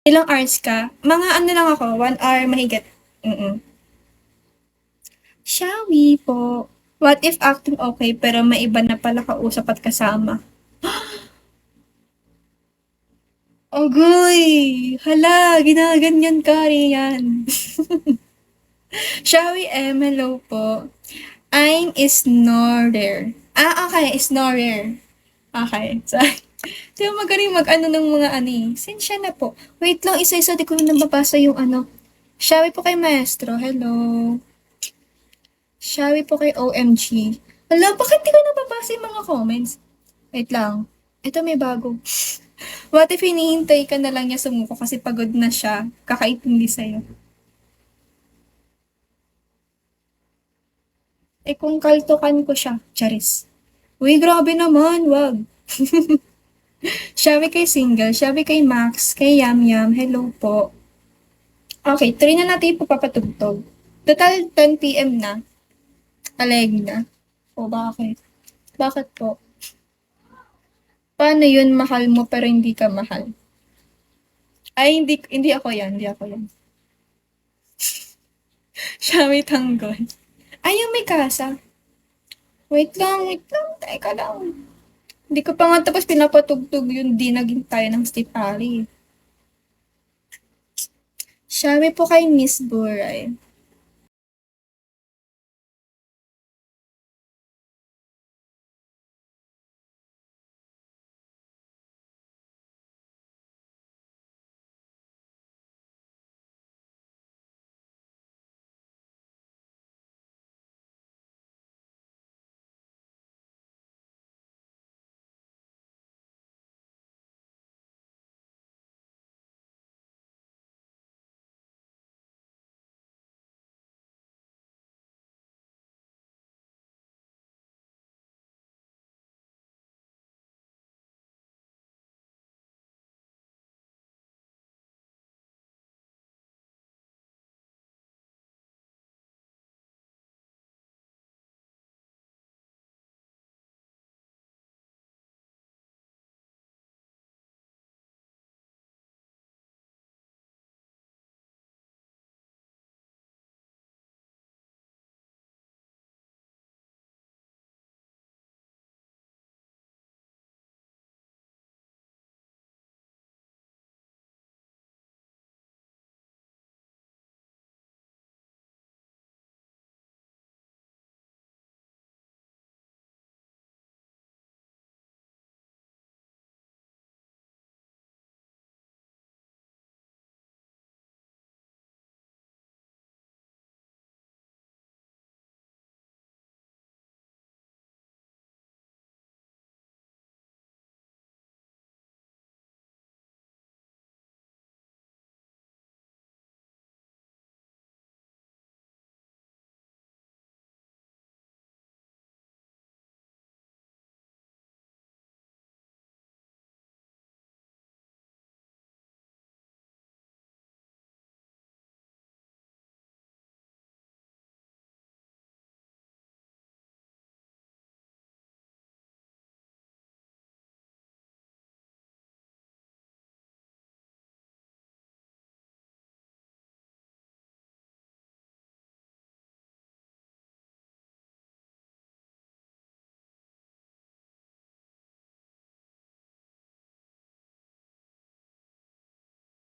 Ilang hours ka? Mga ano lang ako, 1 hour mahigit. Mm. Shall we po? What if acting okay pero may iba na pala kausap at kasama? Agoy! Hala, ginaganyan ka, Rian. Shall we, Hello po. I'm snorer. Okay, snorer. Okay, sorry. Di ba magaling mag-ano ng mga ano eh. Sensya na po. Wait lang, isa-isa di ko na nababasa yung ano. Shall we po kay Maestro? Hello. Shall we po kay OMG? Hala, bakit di ko nababasa yung mga comments? Wait lang. Ito may bago. What if hinihintay ka na lang niya sumuko kasi pagod na siya, kakaintindi sa'yo? Eh kung kaltukan ko siya, charis. Uy, grabe naman, wag. Shall we kay Single? Shall we kay Max? Kay Yam Yam? Hello po. Okay, try na natin ipapatugtog. Total 10 PM na. Aleg na. O bakit? Bakit po? Paano yun mahal mo pero hindi ka mahal? Ay, hindi ako yan, hindi ako yan. Siya may tanggol. Ay, yung may kasa. Wait lang, teka lang. Hindi ko pa nga tapos pinapatugtog yung di naging tayo ng Steve Ali. Siya may po kay Miss Buray.